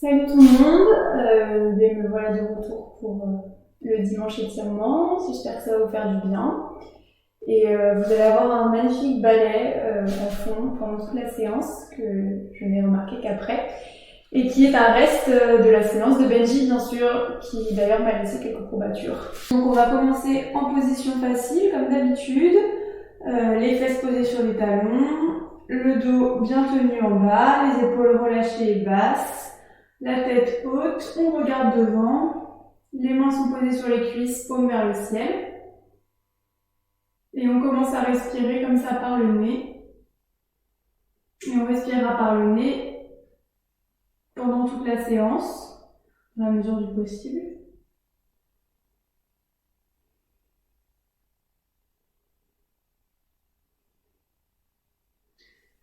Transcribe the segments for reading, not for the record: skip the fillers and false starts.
Salut tout le monde, me voilà de retour pour le dimanche étirement. J'espère que ça va vous faire du bien. Et vous allez avoir un magnifique ballet en fond pendant toute la séance que je n'ai remarqué qu'après. Et qui est un reste de la séance de Benji, bien sûr, qui d'ailleurs m'a laissé quelques courbatures. Donc on va commencer en position facile, comme d'habitude. Les fesses posées sur les talons, le dos bien tenu en bas, les épaules relâchées et basses. La tête haute, on regarde devant, les mains sont posées sur les cuisses, paumes vers le ciel. Et on commence à respirer comme ça par le nez. Et on respirera par le nez pendant toute la séance, dans la mesure du possible.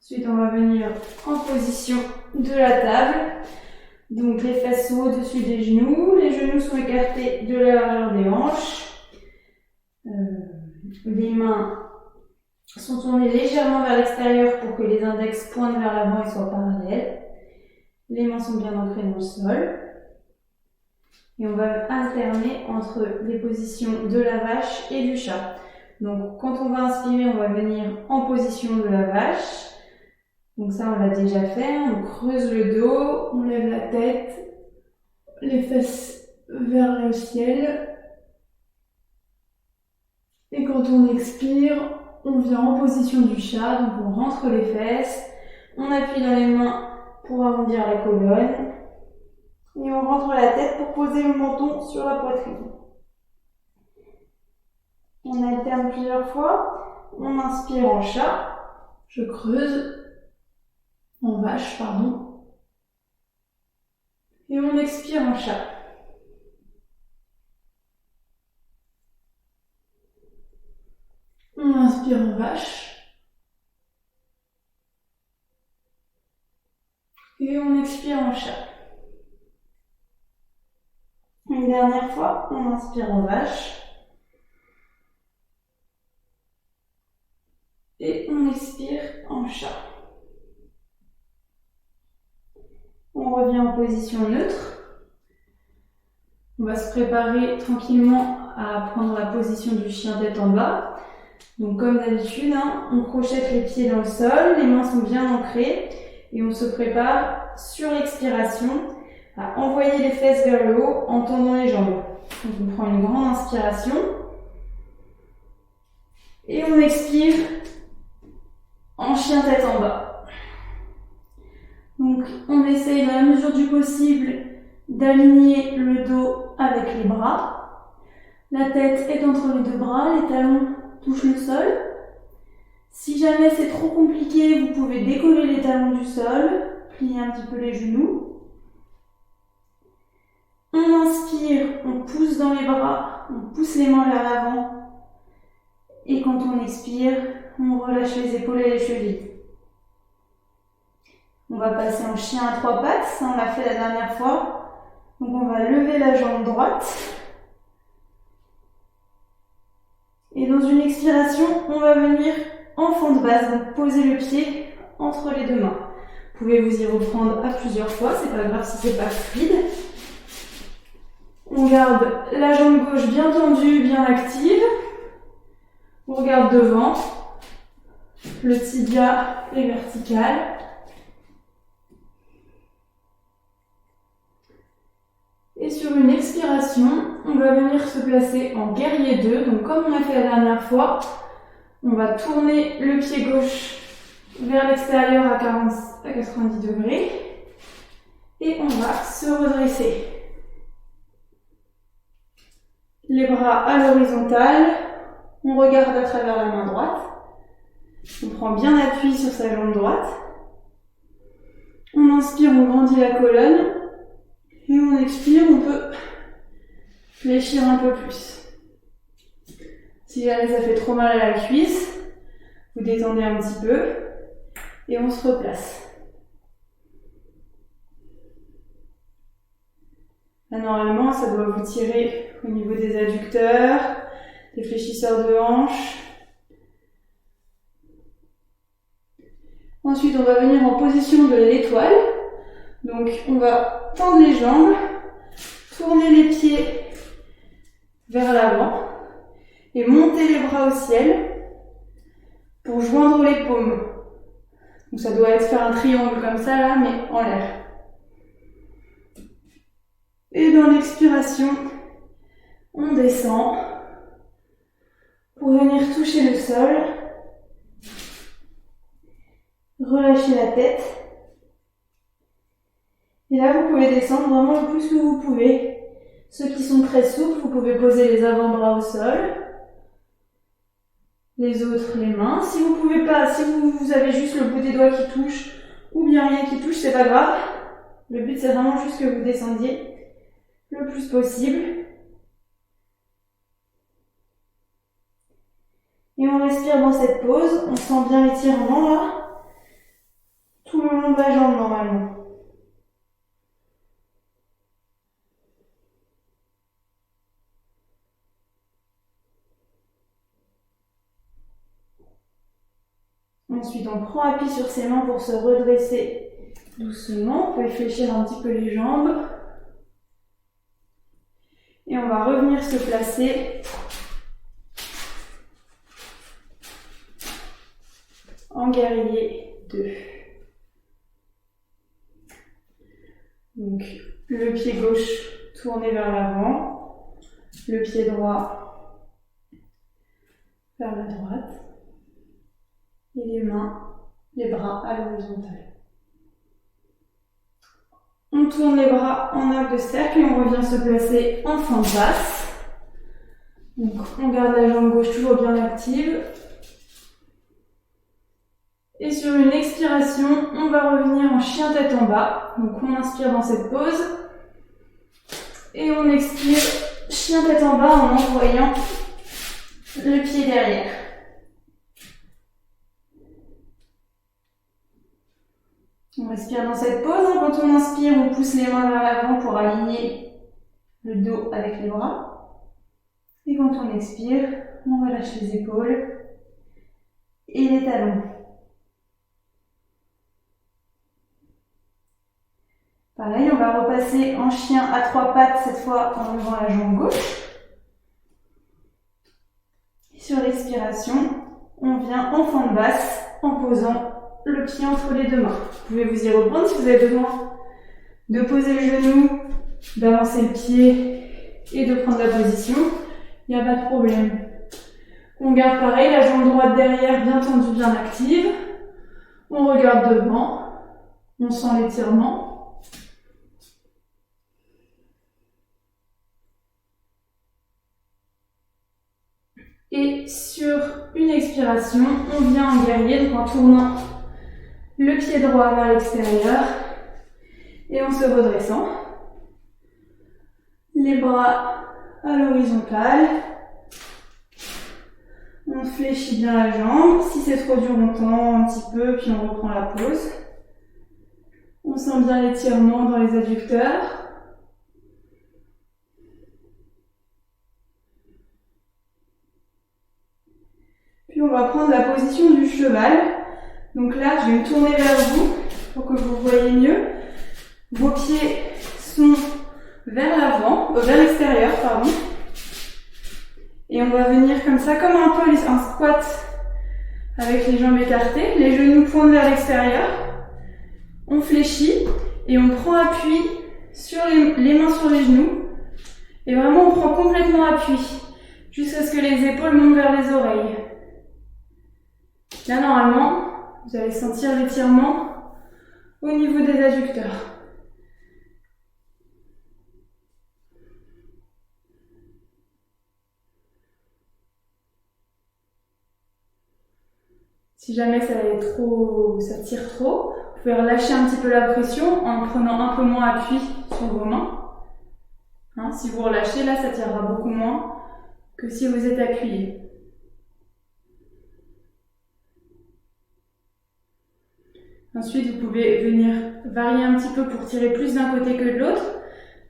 Ensuite, on va venir en position de la table. Donc les fesses sont au-dessus des genoux, les genoux sont écartés de la largeur des hanches. Les mains sont tournées légèrement vers l'extérieur pour que les index pointent vers l'avant et soient parallèles. Les mains sont bien ancrées dans le sol. Et on va alterner entre les positions de la vache et du chat. Donc quand on va inspirer, on va venir en position de la vache. Donc ça, on l'a déjà fait. On creuse le dos, on lève la tête, les fesses vers le ciel. Et quand on expire, on vient en position du chat. Donc on rentre les fesses, on appuie dans les mains pour arrondir la colonne. Et on rentre la tête pour poser le menton sur la poitrine. On alterne plusieurs fois. On inspire en chat. Je creuse. En vache, pardon. Et on expire en chat. On inspire en vache. Et on expire en chat. Une dernière fois, on inspire en vache. Et on expire en chat. On revient en position neutre. On va se préparer tranquillement à prendre la position du chien tête en bas. Donc comme d'habitude, on crochette les pieds dans le sol, les mains sont bien ancrées et on se prépare sur l'expiration à envoyer les fesses vers le haut en tendant les jambes. Donc on prend une grande inspiration et on expire en chien tête en bas. Donc on essaye dans la mesure du possible d'aligner le dos avec les bras. La tête est entre les deux bras, les talons touchent le sol. Si jamais c'est trop compliqué, vous pouvez décoller les talons du sol, plier un petit peu les genoux. On inspire, on pousse dans les bras, on pousse les mains vers l'avant. Et quand on expire, on relâche les épaules et les chevilles. On va passer en chien à trois pattes, ça on l'a fait la dernière fois. Donc on va lever la jambe droite. Et dans une expiration, on va venir en fond de base, donc poser le pied entre les deux mains. Vous pouvez vous y reprendre à plusieurs fois, c'est pas grave si c'est pas fluide. On garde la jambe gauche bien tendue, bien active. On regarde devant. Le tibia est vertical. Et sur une expiration, on va venir se placer en guerrier 2. Donc comme on l'a fait la dernière fois, on va tourner le pied gauche vers l'extérieur à 90 degrés. Et on va se redresser. Les bras à l'horizontale. On regarde à travers la main droite. On prend bien appui sur sa jambe droite. On inspire, on grandit la colonne. Et on expire, on peut fléchir un peu plus. Si jamais ça fait trop mal à la cuisse, vous détendez un petit peu et on se replace. Là, normalement, ça doit vous tirer au niveau des adducteurs, des fléchisseurs de hanches. Ensuite, on va venir en position de l'étoile. Donc on va tendre les jambes, tourner les pieds vers l'avant et monter les bras au ciel pour joindre les paumes. Donc ça doit être faire un triangle comme ça là, mais en l'air. Et dans l'expiration, on descend pour venir toucher le sol. Relâchez la tête. Et là, vous pouvez descendre vraiment le plus que vous pouvez. Ceux qui sont très souples, vous pouvez poser les avant-bras au sol. Les autres, les mains. Si vous pouvez pas, si vous avez juste le bout des doigts qui touche, ou bien rien qui touche, c'est pas grave. Le but, c'est vraiment juste que vous descendiez le plus possible. Et on respire dans cette pause. On sent bien l'étirement là, tout le long de la jambe normalement. Ensuite, on prend appui sur ses mains pour se redresser doucement. Vous pouvez fléchir un petit peu les jambes. Et on va revenir se placer en guerrier 2. Donc, le pied gauche tourné vers l'avant, le pied droit vers la droite. Et les mains, les bras à l'horizontale. On tourne les bras en arc de cercle et on revient se placer en fente basse. Donc on garde la jambe gauche toujours bien active. Et sur une expiration, on va revenir en chien tête en bas. Donc on inspire dans cette pose. Et on expire chien tête en bas en envoyant le pied derrière. On respire dans cette pose. Quand on inspire, on pousse les mains vers l'avant pour aligner le dos avec les bras. Et quand on expire, on relâche les épaules et les talons. Pareil, on va repasser en chien à 3 pattes, cette fois en levant la jambe gauche. Et sur l'expiration, on vient en fente basse en posant le pied entre les deux mains. Vous pouvez vous y reprendre si vous avez besoin de poser le genou, d'avancer le pied et de prendre la position. Il n'y a pas de problème. On garde pareil, la jambe droite derrière bien tendue, bien active. On regarde devant. On sent l'étirement. Et sur une expiration, on vient en guerrier, donc en tournant le pied droit vers l'extérieur et en se redressant. Les bras à l'horizontale. On fléchit bien la jambe. Si c'est trop dur, on tend un petit peu, puis on reprend la pause. On sent bien l'étirement dans les adducteurs. Puis on va prendre la position du cheval. Donc là, je vais me tourner vers vous pour que vous voyez mieux. Vos pieds sont vers l'avant, vers l'extérieur, pardon. Et on va venir comme ça, comme un peu un squat avec les jambes écartées. Les genoux pointent vers l'extérieur. On fléchit et on prend appui sur les mains sur les genoux. Et vraiment, on prend complètement appui jusqu'à ce que les épaules montent vers les oreilles. Là, normalement, vous allez sentir l'étirement au niveau des adducteurs. Si jamais ça tire trop, vous pouvez relâcher un petit peu la pression en prenant un peu moins appui sur vos mains. Si vous relâchez, là, ça tirera beaucoup moins que si vous êtes appuyé. Ensuite, vous pouvez venir varier un petit peu pour tirer plus d'un côté que de l'autre.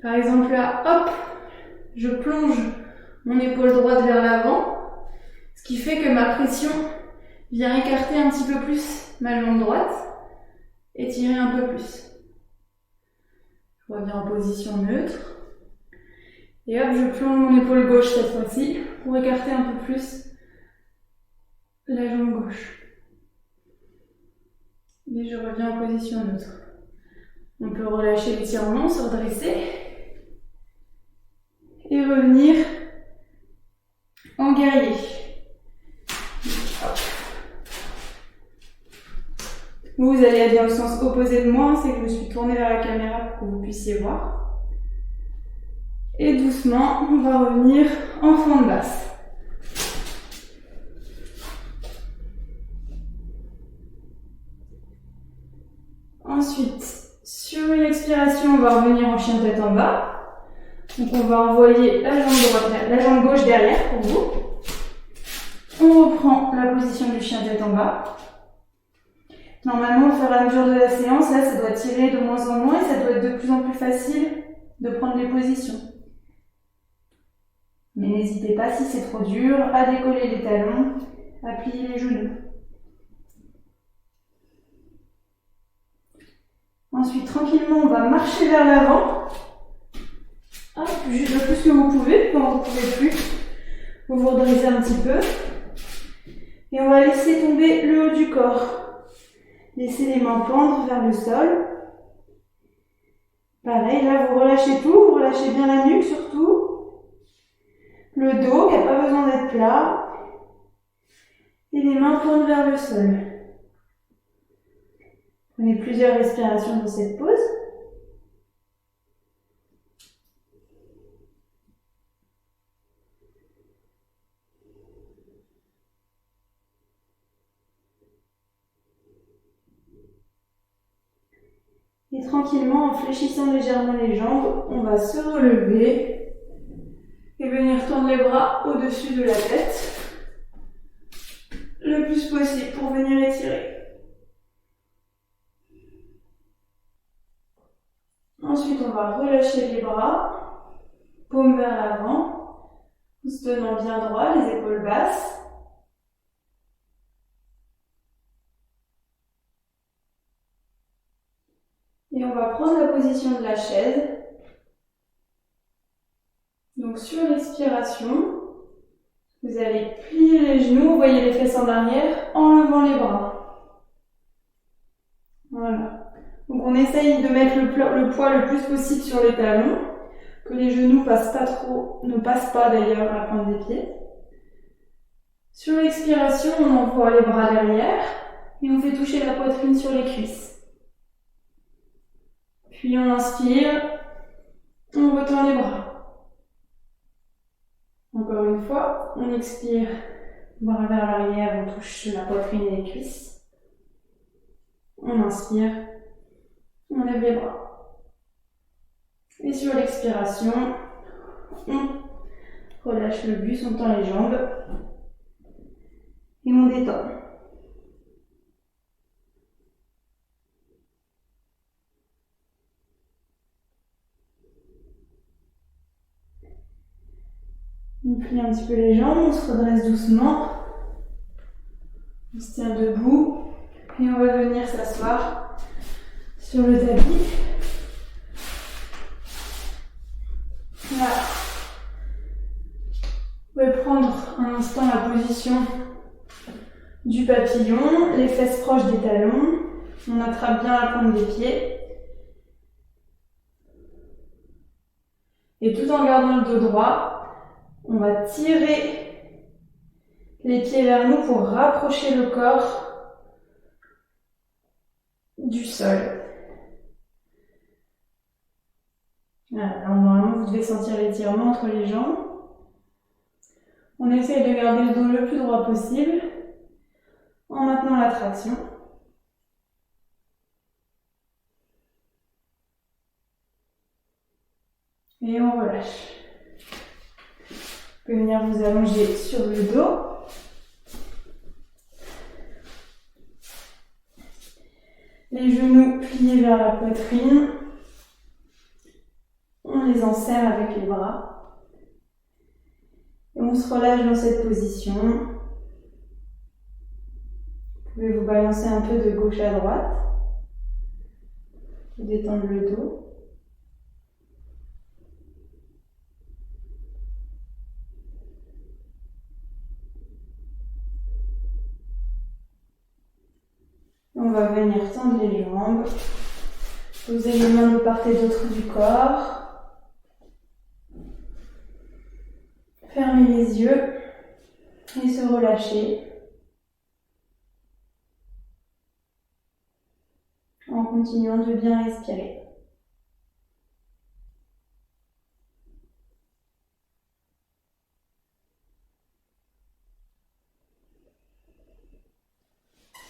Par exemple, là, hop, je plonge mon épaule droite vers l'avant, ce qui fait que ma pression vient écarter un petit peu plus ma jambe droite et tirer un peu plus. Je reviens en position neutre. Et hop, je plonge mon épaule gauche cette fois-ci pour écarter un peu plus la jambe gauche. Et je reviens en position neutre. On peut relâcher l'étirement, se redresser et revenir en guerrier. Vous allez être dans le sens opposé de moi, c'est que je me suis tournée vers la caméra pour que vous puissiez voir. Et doucement, on va revenir en fente basse. Ensuite, sur une expiration, on va revenir en chien tête en bas. Donc on va envoyer la jambe gauche derrière pour vous. On reprend la position du chien tête en bas. Normalement, au fur et à mesure de la séance, là, ça doit tirer de moins en moins et ça doit être de plus en plus facile de prendre les positions. Mais n'hésitez pas, si c'est trop dur, à décoller les talons, à plier les genoux. Ensuite, tranquillement, on va marcher vers l'avant. Juste le plus que vous pouvez. Quand vous ne pouvez plus, vous vous redressez un petit peu. Et on va laisser tomber le haut du corps. Laissez les mains pendre vers le sol. Pareil, là, vous relâchez tout. Vous relâchez bien la nuque, surtout. Le dos, qui n'a pas besoin d'être plat. Et les mains pendent vers le sol. Prenez plusieurs respirations dans cette pause. Et tranquillement, en fléchissant légèrement les jambes, on va se relever et venir tendre les bras au-dessus de la tête le plus possible pour venir étirer. Ensuite, on va relâcher les bras, paume vers l'avant, en se tenant bien droit, les épaules basses. Et on va prendre la position de la chaise. Donc sur l'expiration, vous allez plier les genoux, vous voyez les fesses en arrière, en levant les bras. Voilà. Donc on essaye de mettre le poids le plus possible sur les talons, que les genoux ne passent pas d'ailleurs à la pointe des pieds. Sur l'expiration, on envoie les bras derrière et on fait toucher la poitrine sur les cuisses. Puis on inspire, on retend les bras. Encore une fois, on expire, bras vers l'arrière, on touche la poitrine et les cuisses. On inspire, on lève les bras. Et sur l'expiration, on relâche le buste, on tend les jambes et on détend. On plie un petit peu les jambes, on se redresse doucement. On se tient debout et on va venir s'asseoir sur le tapis. Là. Vous pouvez prendre un instant la position du papillon, les fesses proches des talons. On attrape bien la pointe des pieds. Et tout en gardant le dos droit, on va tirer les pieds vers nous pour rapprocher le corps du sol. Voilà, normalement vous devez sentir l'étirement entre les jambes. On essaye de garder le dos le plus droit possible en maintenant la traction. Et on relâche. Vous pouvez venir vous allonger sur le dos. Les genoux pliés vers la poitrine. On les enserre avec les bras. Et on se relâche dans cette position. Vous pouvez vous balancer un peu de gauche à droite. Pour détendre le dos. va venir tendre les jambes, poser les mains de part et d'autre du corps, fermer les yeux et se relâcher en continuant de bien respirer.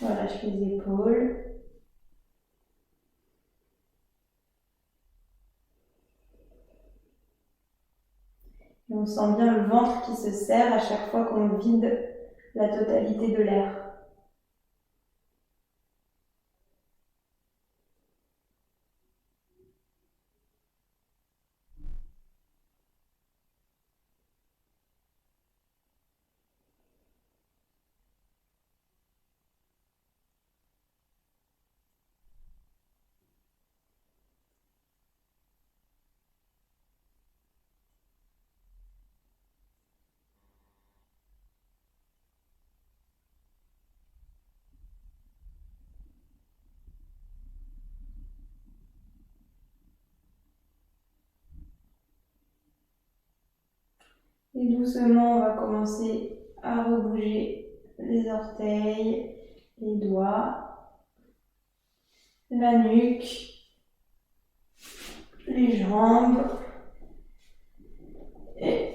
Relâche les épaules. Et on sent bien le ventre qui se serre à chaque fois qu'on vide la totalité de l'air. Et doucement, on va commencer à rebouger les orteils, les doigts, la nuque, les jambes. Et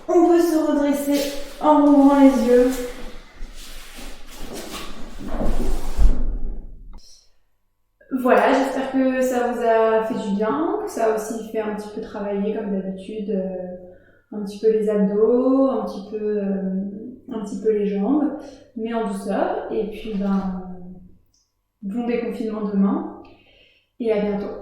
on peut se redresser en ouvrant les yeux. Voilà, j'espère que ça vous a fait du bien, que ça a aussi fait un petit peu travailler comme d'habitude un petit peu les abdos, un petit peu les jambes, mais en douceur. Et puis bon déconfinement demain et à bientôt.